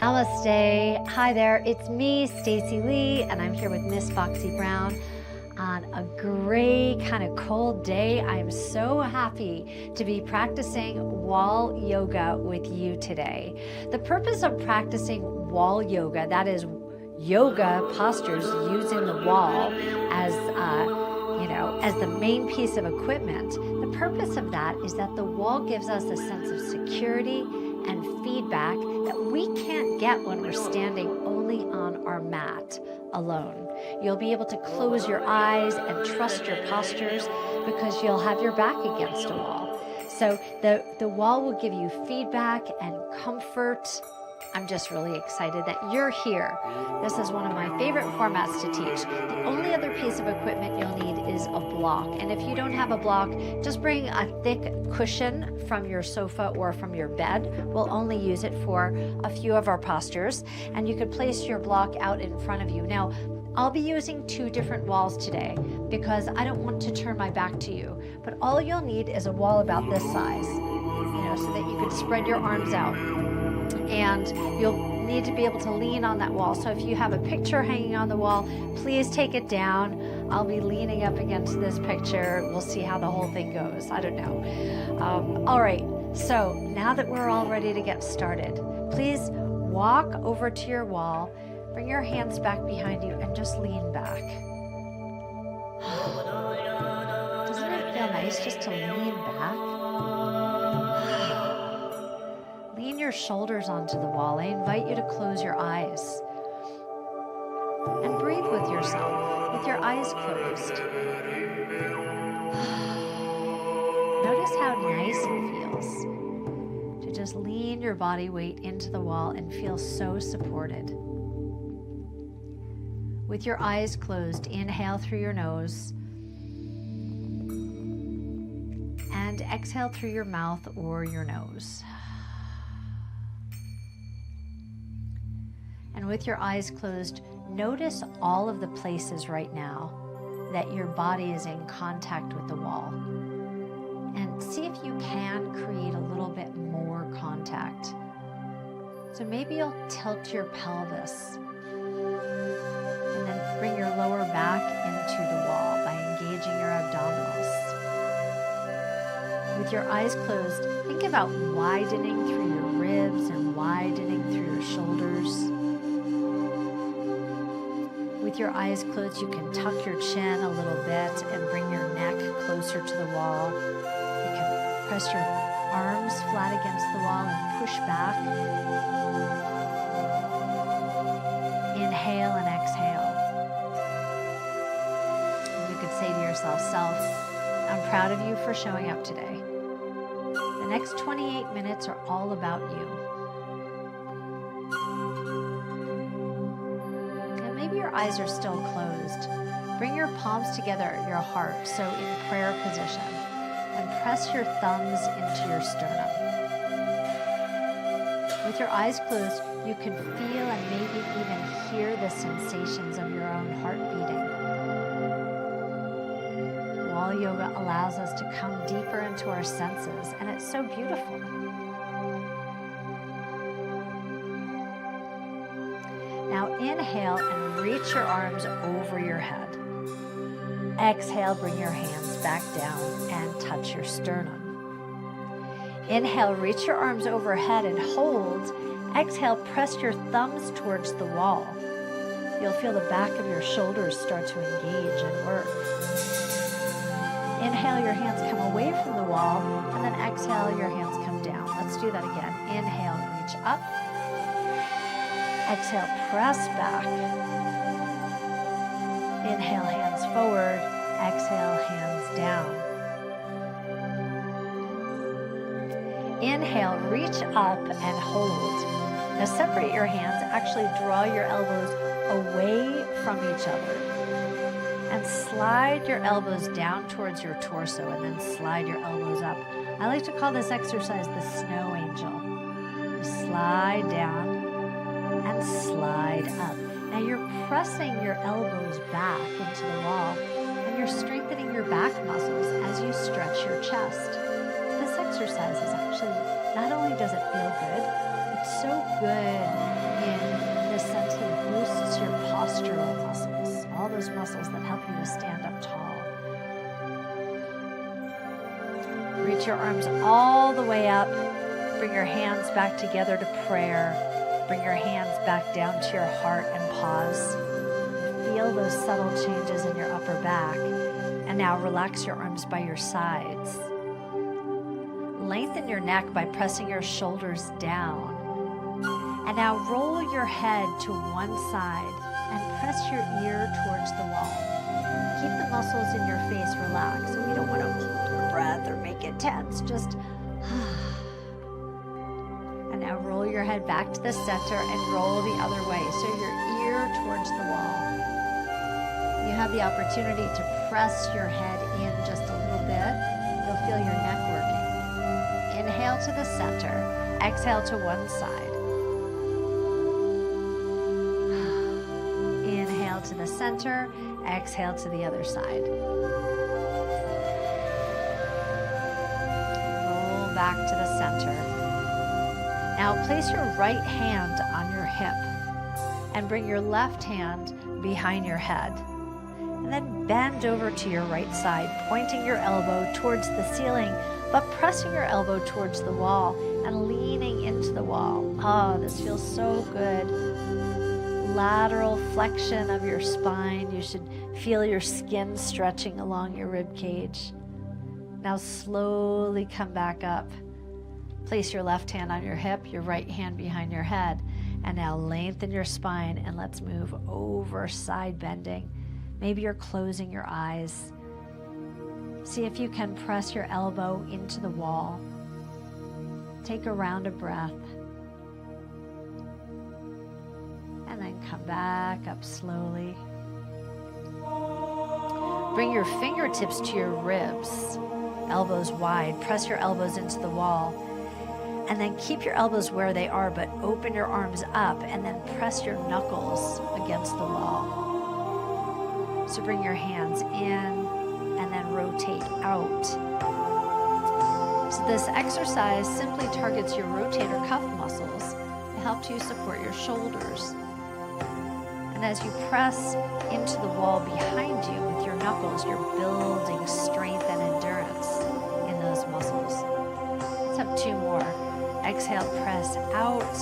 Namaste. Hi there. It's me, Stacey Lei, and I'm here with Miss Foxy Brown on a gray, kind of cold day. I'm so happy to be practicing wall yoga with you today. The purpose of practicing wall yoga, that is yoga postures using the wall as the main piece of equipment. The purpose of that is that the wall gives us a sense of security and feedback that we can't get when we're standing only on our mat alone. You'll be able to close your eyes and trust your postures because you'll have your back against a wall. So the wall will give you feedback and comfort. I'm just really excited that you're here. This is one of my favorite formats to teach. The only other piece of equipment you'll need is a block. And if you don't have a block, just bring a thick cushion from your sofa or from your bed. We'll only use it for a few of our postures. And you could place your block out in front of you. Now, I'll be using two different walls today because I don't want to turn my back to you. But all you'll need is a wall about this size, so that you could spread your arms out. And you'll need to be able to lean on that wall. So if you have a picture hanging on the wall, please take it down. I'll be leaning up against this picture. We'll see how the whole thing goes. I don't know. All right, so now that we're all ready to get started, please walk over to your wall, bring your hands back behind you, and just lean back. Doesn't it feel nice just to lean back? Lean your shoulders onto the wall. I invite you to close your eyes and breathe with yourself with your eyes closed. Notice how nice it feels to just lean your body weight into the wall and feel so supported. With your eyes closed, inhale through your nose and exhale through your mouth or your nose. And with your eyes closed, notice all of the places right now that your body is in contact with the wall. And see if you can create a little bit more contact. So maybe you'll tilt your pelvis and then bring your lower back into the wall by engaging your abdominals. With your eyes closed, think about widening through your ribs and widening through your shoulders. With your eyes closed, you can tuck your chin a little bit and bring your neck closer to the wall. You can press your arms flat against the wall and push back. Inhale and exhale. And you could say to yourself, "Self, I'm proud of you for showing up today." The next 28 minutes are all about you. Your eyes are still closed. Bring your palms together at your heart, so in prayer position, and press your thumbs into your sternum. With your eyes closed, you can feel and maybe even hear the sensations of your own heart beating. Wall yoga allows us to come deeper into our senses, and it's so beautiful. Now inhale and reach your arms over your head. Exhale, bring your hands back down and touch your sternum. Inhale, reach your arms overhead and hold. Exhale, press your thumbs towards the wall. You'll feel the back of your shoulders start to engage and work. Inhale, your hands come away from the wall, and then exhale, your hands come down. Let's do that again. Inhale, reach up. Exhale, press back. Inhale, hands forward. Exhale, hands down. Inhale, reach up and hold. Now separate your hands. Actually draw your elbows away from each other. And slide your elbows down towards your torso and then slide your elbows up. I like to call this exercise the snow angel. You slide down and slide up. Now you're pressing your elbows back into the wall and you're strengthening your back muscles as you stretch your chest. This exercise is actually, not only does it feel good, it's so good postural muscles, all those muscles that help you to stand up tall. Reach your arms all the way up. Bring your hands back together to prayer. Bring your hands back down to your heart and pause. Feel those subtle changes in your upper back. And now relax your arms by your sides. Lengthen your neck by pressing your shoulders down. And now roll your head to one side and press your ear towards the wall. Keep the muscles in your face relaxed. So we don't want to hold your breath or make it tense. Just and now roll your head back to the center and roll the other way. So your ear towards the wall. You have the opportunity to press your head in just a little bit. You'll feel your neck working. Inhale to the center. Exhale to one side. Inhale to the center. Exhale to the other side. Roll back to the center. Now place your right hand on your hip and bring your left hand behind your head. And then bend over to your right side, pointing your elbow towards the ceiling, but pressing your elbow towards the wall and leaning into the wall. Oh, this feels so good. Lateral flexion of your spine. You should feel your skin stretching along your rib cage. Now slowly come back up. Place your left hand on your hip, your right hand behind your head. And now lengthen your spine and let's move over side bending. Maybe you're closing your eyes. See if you can press your elbow into the wall. Take a round of breath. And then come back up slowly. Bring your fingertips to your ribs, elbows wide. Press your elbows into the wall. And then keep your elbows where they are, but open your arms up and then press your knuckles against the wall. So bring your hands in and then rotate out. So this exercise simply targets your rotator cuff muscles to help you support your shoulders. And as you press into the wall behind you with your knuckles, you're building strength and endurance in those muscles. Let's have two more. Exhale, press out.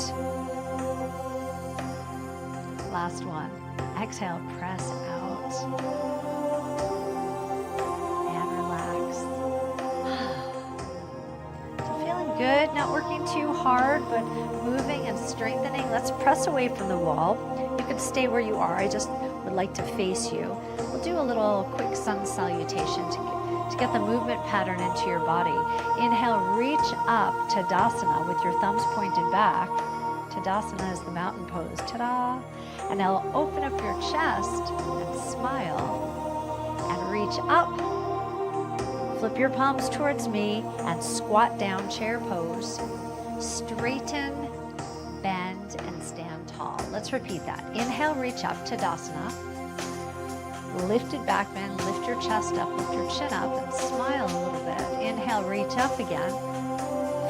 Last one. Exhale, press out. And relax. So feeling good, not working too hard, but moving and strengthening. Let's press away from the wall. You can stay where you are. I just would like to face you. We'll do a little quick sun salutation to get the movement pattern into your body. Inhale, reach up, Tadasana, with your thumbs pointed back. Tadasana is the mountain pose. Ta-da! And now open up your chest and smile and reach up. Flip your palms towards me and squat down, chair pose. Straighten, bend, and stand tall. Let's repeat that. Inhale, reach up, Tadasana. Lifted back bend, lift your chest up, lift your chin up, and smile a little bit. Inhale, reach up again.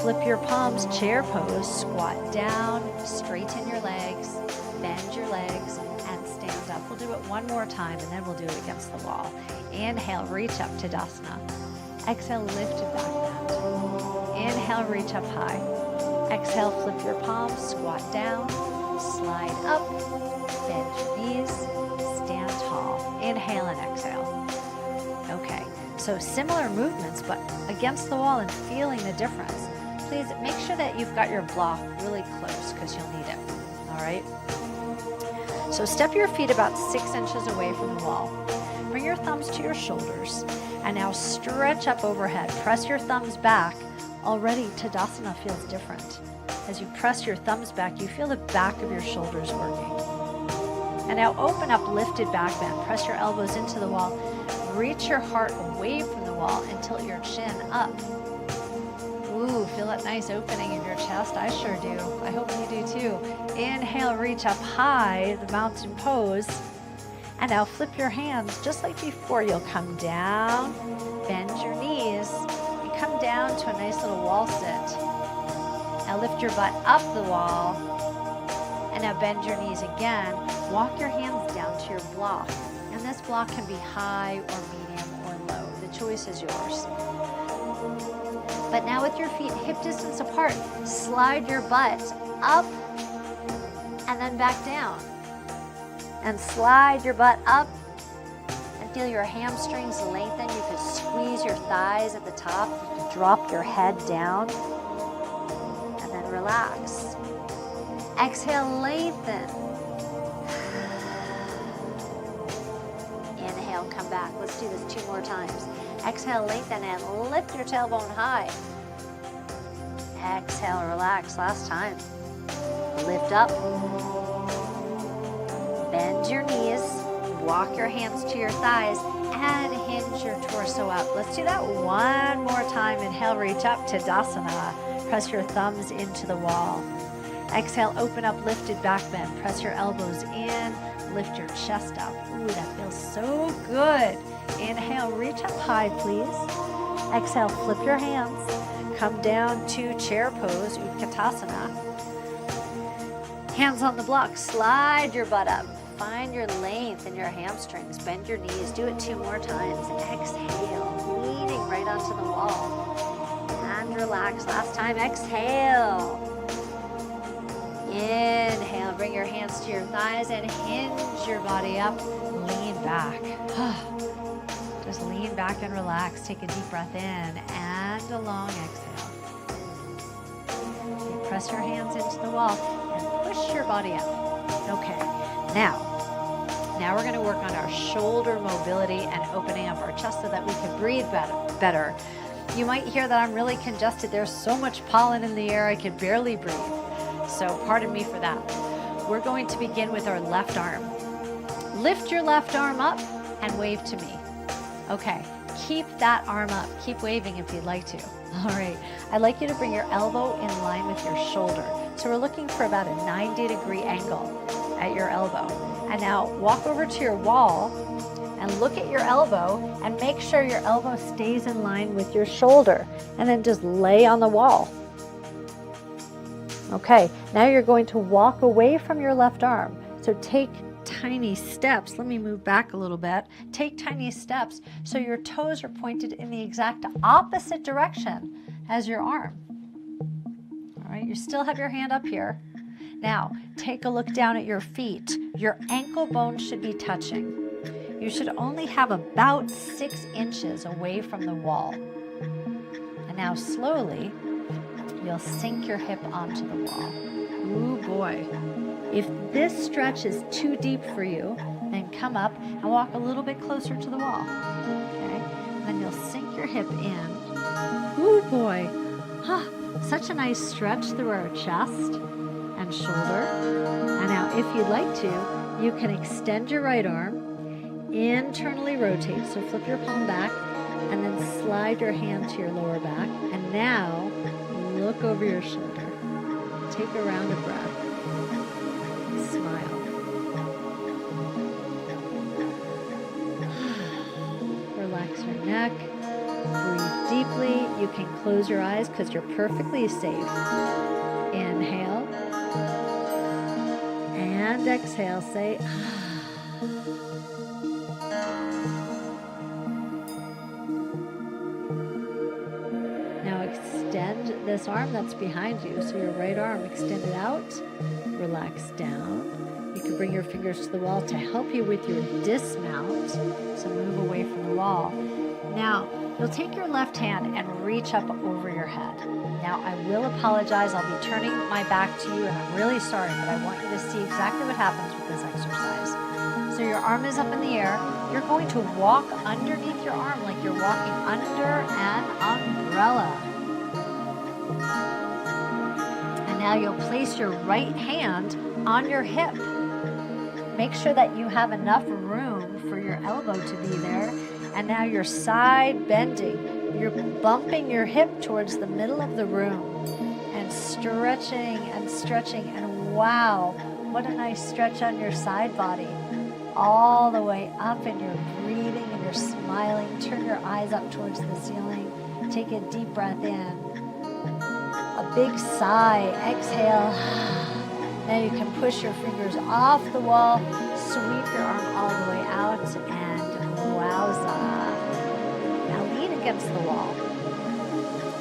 Flip your palms, chair pose, squat down, straighten your legs, bend your legs, and stand up. We'll do it one more time, and then we'll do it against the wall. Inhale, reach up, Tadasana. Exhale, lifted back bend. Inhale, reach up high. Exhale, flip your palms, squat down, slide up, bend your knees, stand tall. Inhale and exhale. Okay, so similar movements, but against the wall and feeling the difference. Please make sure that you've got your block really close because you'll need it. All right? So step your feet about 6 inches away from the wall. Bring your thumbs to your shoulders and now stretch up overhead. Press your thumbs back. Already Tadasana feels different. As you press your thumbs back, you feel the back of your shoulders working. And now open up, lifted back bend. Press your elbows into the wall. Reach your heart away from the wall and tilt your chin up. Ooh, feel that nice opening in your chest. I sure do. I hope you do too. Inhale, reach up high, the mountain pose. And now flip your hands just like before. You'll come down, bend your knees, and come down to a nice little wall sit. Now lift your butt up the wall. And now Now bend your knees again. Walk your hands down to your block. And this block can be high or medium or low. The choice is yours. But now with your feet hip distance apart, slide your butt up and then back down. And slide your butt up and feel your hamstrings lengthen. You could squeeze your thighs at the top. You could drop your head down and then relax. Exhale, lengthen. Inhale, come back. Let's do this 2 more times. Exhale, lengthen and lift your tailbone high. Exhale, relax. Last time. Lift up. Bend your knees. Walk your hands to your thighs and hinge your torso up. Let's do that 1 more time. Inhale, reach up to Tadasana. Press your thumbs into the wall. Exhale, open up, lifted back bend. Press your elbows in, lift your chest up. Ooh, that feels so good. Inhale, reach up high, please. Exhale, flip your hands. Come down to chair pose, Utkatasana. Hands on the block, slide your butt up. Find your length in your hamstrings. Bend your knees, do it 2 more times. Exhale, leaning right onto the wall. And relax, last time, exhale. Inhale, bring your hands to your thighs and hinge your body up. Lean back. Just lean back and relax. Take a deep breath in and a long exhale. You press your hands into the wall and push your body up. Okay, now we're going to work on our shoulder mobility and opening up our chest so that we can breathe better. You might hear that I'm really congested. There's so much pollen in the air, I can barely breathe. So pardon me for that. We're going to begin with our left arm. Lift your left arm up and wave to me. Okay, keep that arm up. Keep waving if you'd like to. All right, I'd like you to bring your elbow in line with your shoulder. So we're looking for about a 90-degree angle at your elbow. And now walk over to your wall and look at your elbow and make sure your elbow stays in line with your shoulder. And then just lay on the wall. Okay, now you're going to walk away from your left arm. So take tiny steps. Let me move back a little bit. Take tiny steps so your toes are pointed in the exact opposite direction as your arm. All right, you still have your hand up here. Now, take a look down at your feet. Your ankle bones should be touching. You should only have about 6 inches away from the wall. And now slowly, you'll sink your hip onto the wall. Ooh boy. If this stretch is too deep for you, then come up and walk a little bit closer to the wall. Okay? Then you'll sink your hip in. Ooh boy. Such a nice stretch through our chest and shoulder. And now if you'd like to, you can extend your right arm, internally rotate, so flip your palm back, and then slide your hand to your lower back. And now, look over your shoulder. Take a round of breath. Smile. Relax your neck. Breathe deeply. You can close your eyes because you're perfectly safe. Inhale. And exhale. Say, extend this arm that's behind you. So your right arm, extend it out, relax down. You can bring your fingers to the wall to help you with your dismount. So move away from the wall. Now, you'll take your left hand and reach up over your head. Now, I will apologize. I'll be turning my back to you, and I'm really sorry, but I want you to see exactly what happens with this exercise. So your arm is up in the air. You're going to walk underneath your arm like you're walking under an umbrella. Now you'll place your right hand on your hip. Make sure that you have enough room for your elbow to be there. And now you're side bending. You're bumping your hip towards the middle of the room and stretching and stretching. And wow, what a nice stretch on your side body. All the way up, and you're breathing and you're smiling. Turn your eyes up towards the ceiling. Take a deep breath in. A big sigh, exhale, Now you can push your fingers off the wall, sweep your arm all the way out, and wowza. Now lean against the wall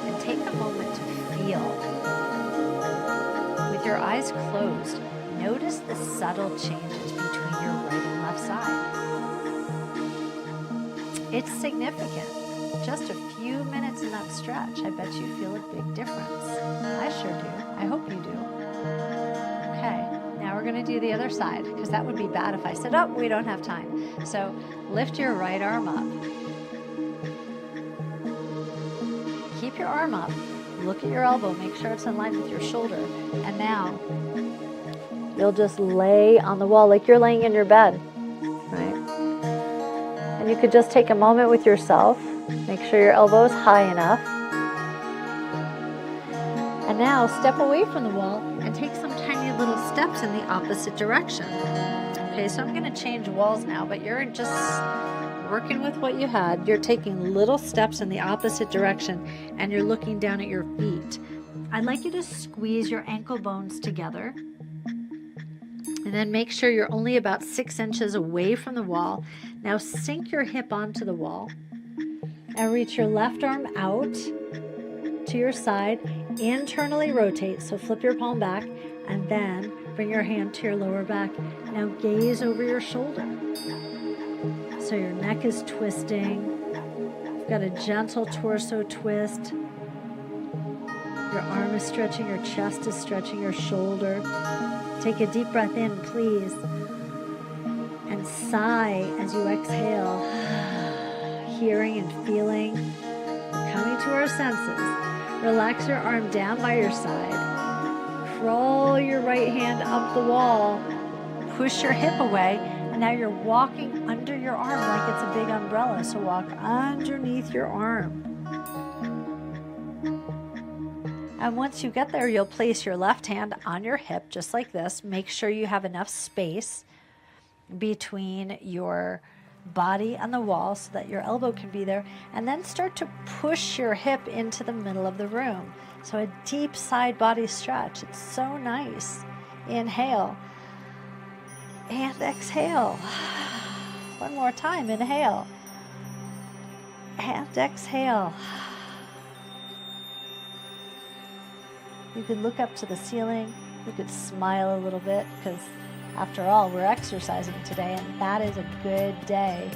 and take a moment to feel. With your eyes closed, notice the subtle changes between your right and left side. It's significant. Just a few minutes in that stretch, I bet you feel a big difference. I sure do. I hope you do. Okay, now we're gonna do the other side, because that would be bad if I said, oh, we don't have time. So lift your right arm up. Keep your arm up. Look at your elbow, make sure it's in line with your shoulder. And now, you'll just lay on the wall like you're laying in your bed, right? And you could just take a moment with yourself. Make sure your elbow is high enough. And now step away from the wall and take some tiny little steps in the opposite direction. Okay, so I'm gonna change walls now, but you're just working with what you had. You're taking little steps in the opposite direction and you're looking down at your feet. I'd like you to squeeze your ankle bones together and then make sure you're only about 6 inches away from the wall. Now sink your hip onto the wall and reach your left arm out to your side. Internally rotate, so flip your palm back and then bring your hand to your lower back. Now gaze over your shoulder. So your neck is twisting. You've got a gentle torso twist. Your arm is stretching, your chest is stretching, your shoulder. Take a deep breath in, please. And sigh as you exhale. Hearing and feeling, coming to our senses. Relax your arm down by your side. Crawl your right hand up the wall. Push your hip away. And now you're walking under your arm like it's a big umbrella. So walk underneath your arm. And once you get there, you'll place your left hand on your hip, just like this. Make sure you have enough space between your body and the wall so that your elbow can be there. And then start to push your hip into the middle of the room. So a deep side body stretch. It's so nice. Inhale. And exhale. One more time. Inhale. And exhale. You could look up to the ceiling. You could smile a little bit because after all, we're exercising today and that is a good day.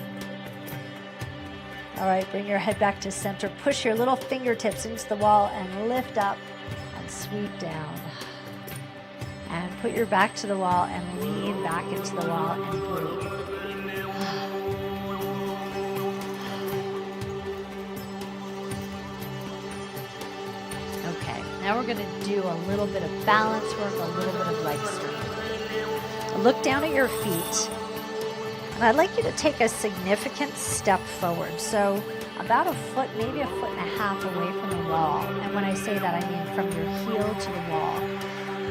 All right, bring your head back to center. Push your little fingertips into the wall and lift up and sweep down. And put your back to the wall and lean back into the wall and breathe. Okay, now we're gonna do a little bit of balance work, a little bit of leg strength. Look down at your feet. And I'd like you to take a significant step forward. So about a foot, maybe a foot and a half away from the wall. And when I say that, I mean from your heel to the wall.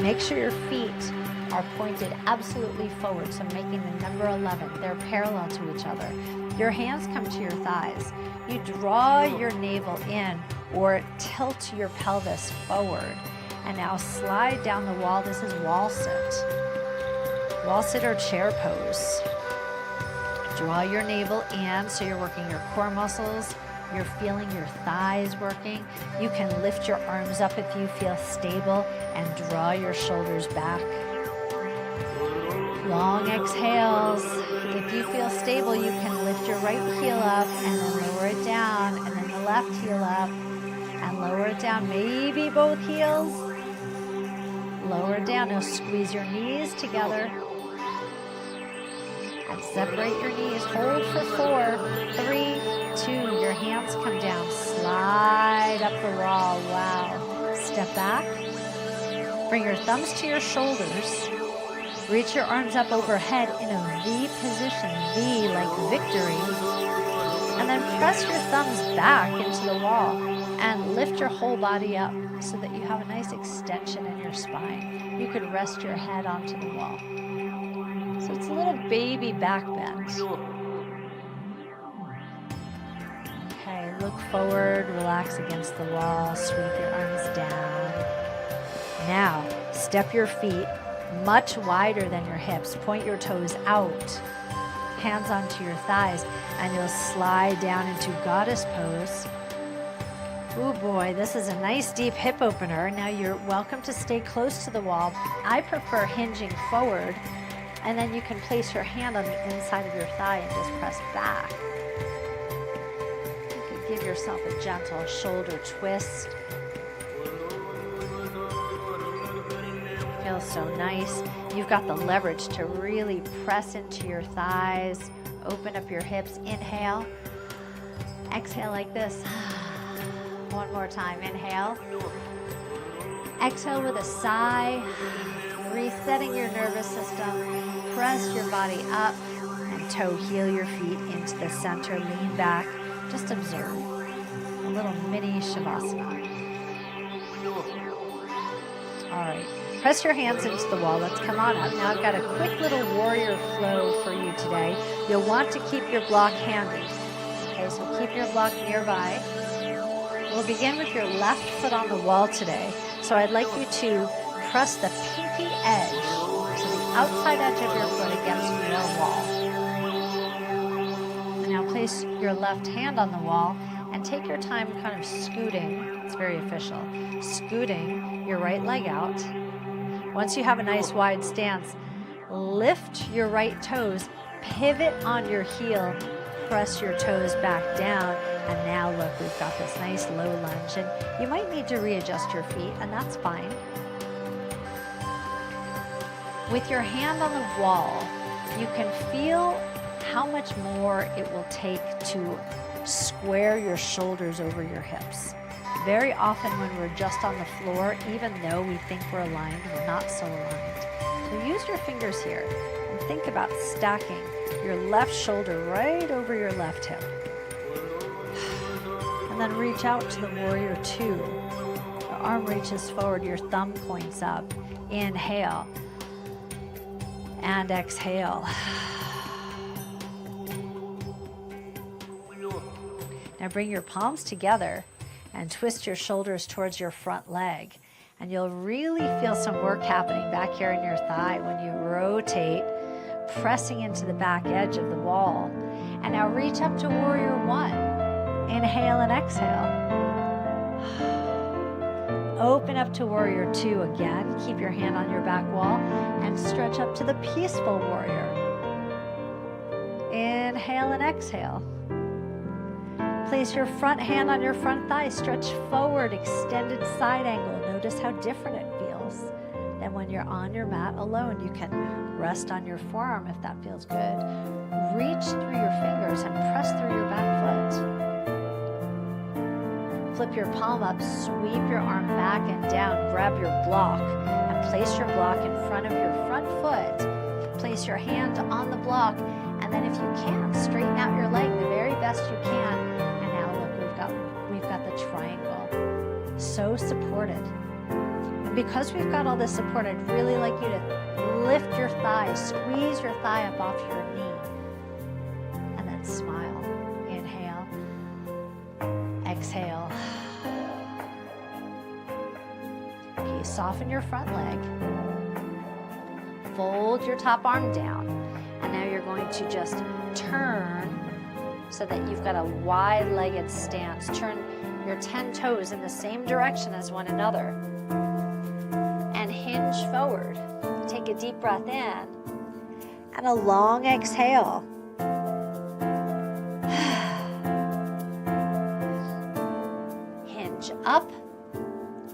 Make sure your feet are pointed absolutely forward, so making the number 11. They're parallel to each other. Your hands come to your thighs. You draw your navel in or tilt your pelvis forward. And now slide down the wall. This is wall sit. Wall sit or chair pose. Draw your navel in so you're working your core muscles. You're feeling your thighs working. You can lift your arms up if you feel stable and draw your shoulders back. Long exhales. If you feel stable, you can lift your right heel up and then lower it down, and then the left heel up and lower it down. Maybe both heels. Lower it down. Now squeeze your knees together. And separate your knees. Hold for 4, 3, 2. Your hands come down. Slide up the wall. Wow. Step back. Bring your thumbs to your shoulders. Reach your arms up overhead in a V position. V like victory. And then press your thumbs back into the wall and lift your whole body up so that you have a nice extension in your spine. You could rest your head onto the wall. So it's a little baby back bend. Okay, look forward, relax against the wall, sweep your arms down. Now, step your feet much wider than your hips. Point your toes out, hands onto your thighs, and you'll slide down into goddess pose. Oh boy, this is a nice deep hip opener. Now you're welcome to stay close to the wall. I prefer hinging forward, and then you can place your hand on the inside of your thigh and just press back. You can give yourself a gentle shoulder twist. Feels so nice. You've got the leverage to really press into your thighs, open up your hips. Inhale, exhale like this. One more time, inhale. Exhale with a sigh, resetting your nervous system. Press your body up and toe heel your feet into the center. Lean back, just observe. A little mini Shavasana. All right, press your hands into the wall. Let's come on up. Now I've got a quick little warrior flow for you today. You'll want to keep your block handy. Okay, so keep your block nearby. We'll begin with your left foot on the wall today. So I'd like you to press the pinky edge, so the outside edge of your foot against your wall. And now place your left hand on the wall and take your time kind of scooting. It's very official. Scooting your right leg out. Once you have a nice wide stance, lift your right toes, pivot on your heel, press your toes back down. And now look, we've got this nice low lunge, and you might need to readjust your feet, and that's fine. With your hand on the wall, you can feel how much more it will take to square your shoulders over your hips. Very often when we're just on the floor, even though we think we're aligned, we're not so aligned. So use your fingers here and think about stacking your left shoulder right over your left hip. And then reach out to the warrior two. Your arm reaches forward, your thumb points up. Inhale and exhale. Now bring your palms together and twist your shoulders towards your front leg. And you'll really feel some work happening back here in your thigh when you rotate, pressing into the back edge of the wall. And now reach up to warrior one. Inhale and exhale. Open up to warrior two again. Keep your hand on your back wall and stretch up to the peaceful warrior. Inhale and exhale. Place your front hand on your front thigh. Stretch forward, extended side angle. Notice how different it feels than when you're on your mat alone. You can rest on your forearm if that feels good. Reach through your fingers and press through your back foot. Flip your palm up, sweep your arm back and down, grab your block and place your block in front of your front foot. Place your hand on the block, and then if you can, straighten out your leg the very best you can. And now look, we've got the triangle. So supported. And because we've got all this support, I'd really like you to lift your thigh, squeeze your thigh up off your knee, and then smile. Inhale. Exhale. Okay, soften your front leg. Fold your top arm down. And now you're going to just turn so that you've got a wide-legged stance. Turn your 10 toes in the same direction as one another. And hinge forward. Take a deep breath in. And a long exhale. Up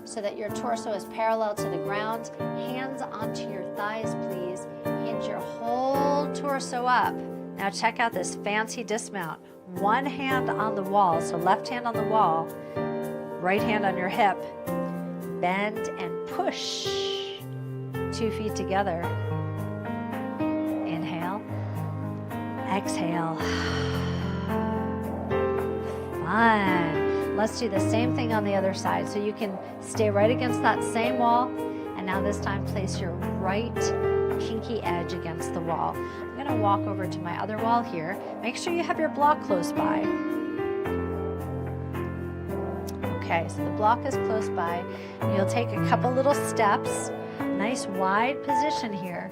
so that your torso is parallel to the ground. Hands onto your thighs, please. Hinge your whole torso up. Now check out this fancy dismount. One hand on the wall, so left hand on the wall, right hand on your hip. Bend and push. 2 feet together. Inhale. Exhale. Fun. Let's do the same thing on the other side. So you can stay right against that same wall. And now this time place your right pinky edge against the wall. I'm going to walk over to my other wall here. Make sure you have your block close by. Okay, so the block is close by. You'll take a couple little steps. Nice wide position here.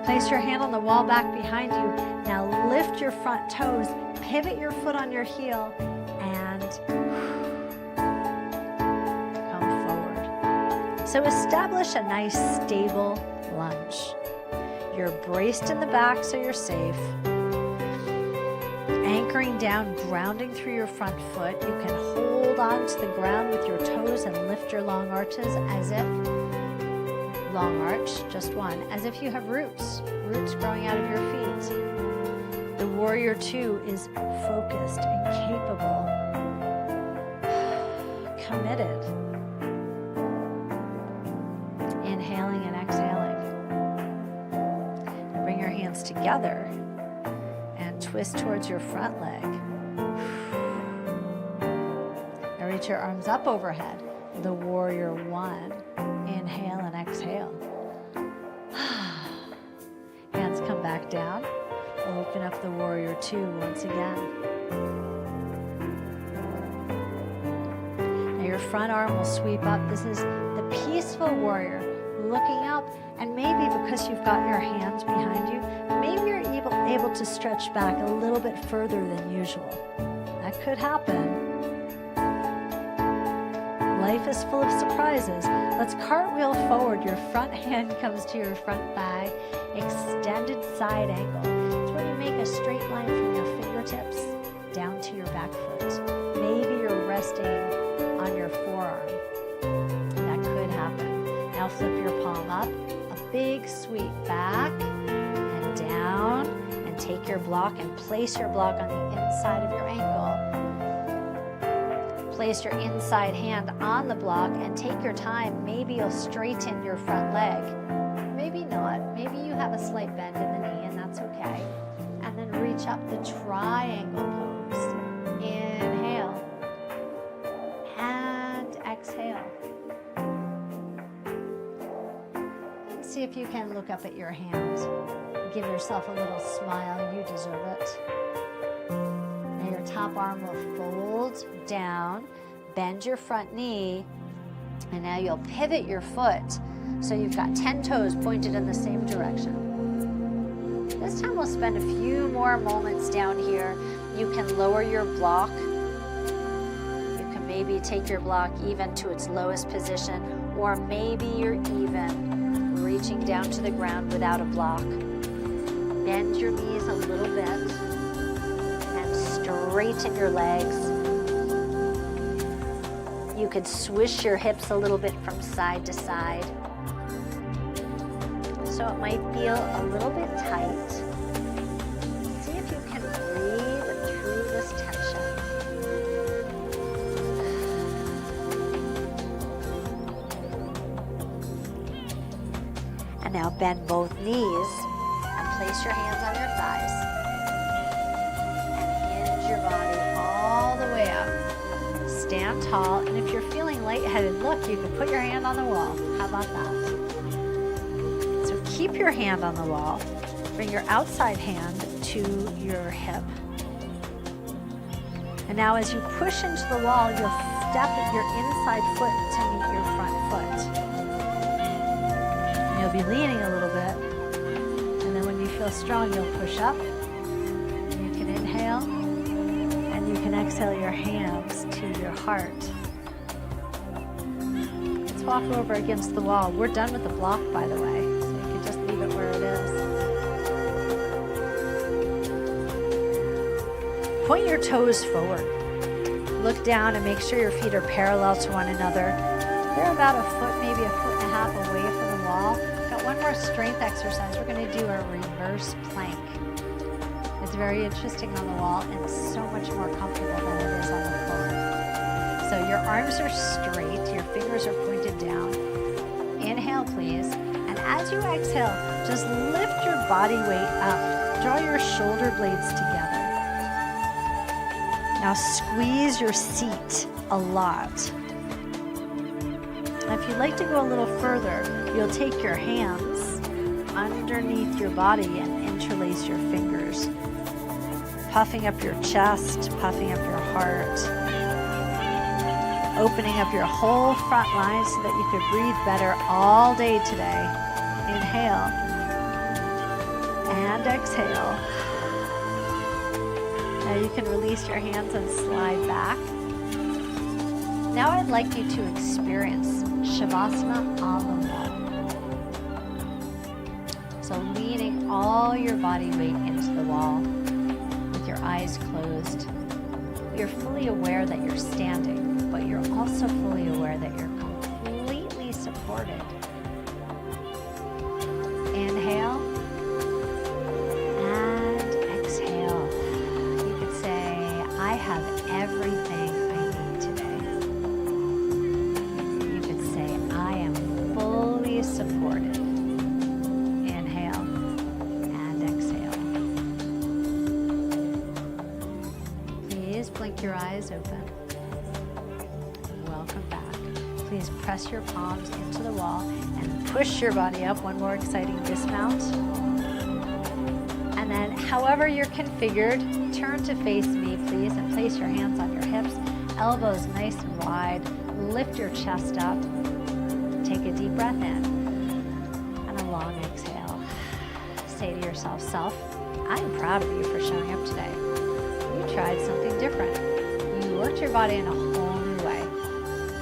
Place your hand on the wall back behind you. Now lift your front toes, pivot your foot on your heel, and come forward. So establish a nice stable lunge. You're braced in the back so you're safe. Anchoring down, grounding through your front foot. You can hold on to the ground with your toes and lift your long arches as if, long arch, just one, as if you have roots growing out of your feet. The warrior two is focused and capable, committed. Inhaling and exhaling. And bring your hands together. Twist towards your front leg. Now reach your arms up overhead. The warrior one. Inhale and exhale. Hands come back down. Open up the warrior two once again. Now your front arm will sweep up. This is the peaceful warrior looking up, and maybe because you've got your hands behind you, maybe you're able to stretch back a little bit further than usual. That could happen. Life is full of surprises. Let's cartwheel forward. Your front hand comes to your front thigh, extended side angle. It's when you make a straight line from your fingertips down to your back foot. Maybe you're resting on your forearm. That could happen. Now flip your palm up, a big sweep back and down, and take your block and place your block on the inside of your ankle. Place your inside hand on the block and take your time. Maybe you'll straighten your front leg. Maybe not. Maybe you have a slight bend in the knee, and that's okay. And then reach up the triangle pose. Inhale and exhale. See if you can look up at your hand. Give yourself a little smile. You deserve it. Now your top arm will fold down, bend your front knee, and now you'll pivot your foot so you've got 10 toes pointed in the same direction. This time we'll spend a few more moments down here. You can lower your block. You can maybe take your block even to its lowest position, or maybe you're even reaching down to the ground without a block. Bend your knees a little bit and straighten your legs. You could swish your hips a little bit from side to side. So it might feel a little bit tight. See if you can breathe through this tension. And now bend both knees and place your hands on your thighs. And hinge your body all the way up. Stand tall, and if you're feeling lightheaded, look, you can put your hand on the wall. How about that? So keep your hand on the wall. Bring your outside hand to your hip. And now as you push into the wall, you'll step your inside foot to meet your front foot. You'll be leaning a little bit, and then when you feel strong, you'll push up. You can inhale, and you can exhale your hands to your heart. Let's walk over against the wall. We're done with the block, by the way, so you can just leave it where it is. Point your toes forward. Look down and make sure your feet are parallel to one another. They're about a foot, maybe a foot and a half away from the wall. One more strength exercise. We're going to do a reverse plank. It's very interesting on the wall and so much more comfortable than it is on the floor. So your arms are straight, your fingers are pointed down. Inhale, please. And as you exhale, just lift your body weight up. Draw your shoulder blades together. Now squeeze your seat a lot. Now, if you'd like to go a little further, you'll take your hands underneath your body and interlace your fingers, puffing up your chest, puffing up your heart. opening up your whole front line so that you could breathe better all day today. Inhale and exhale. Now you can release your hands and slide back. Now I'd like you to experience Shavasana on the wall. So leaning all your body weight into the wall with your eyes closed. You're fully aware that you're standing, but you're also fully aware that you're completely supported. Inhale and exhale. You could say, I have everything I need today. You could say, I am fully supported. Inhale and exhale. Please blink your eyes open. Welcome back. Please press your palms into the wall and push your body up. One more exciting dismount. And then however you're configured, turn to face me, please, and place your hands on your hips, elbows nice and wide. Lift your chest up. Take a deep breath in and a long exhale. Say to yourself, self, I'm proud of you for showing up today. You tried something different. You worked your body in a whole new way.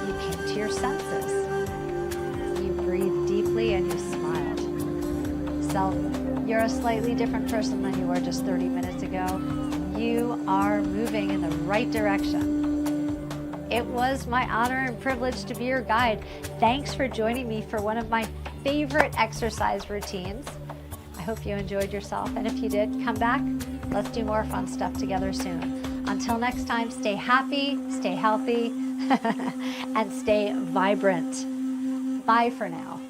You came to your senses. You breathed deeply and you smiled. Self, you're a slightly different person than you were just 30 minutes ago. You are moving in the right direction. It was my honor and privilege to be your guide. Thanks for joining me for one of my favorite exercise routines. I hope you enjoyed yourself, and if you did, come back. Let's do more fun stuff together soon. Until next time, stay happy, stay healthy, and stay vibrant. Bye for now.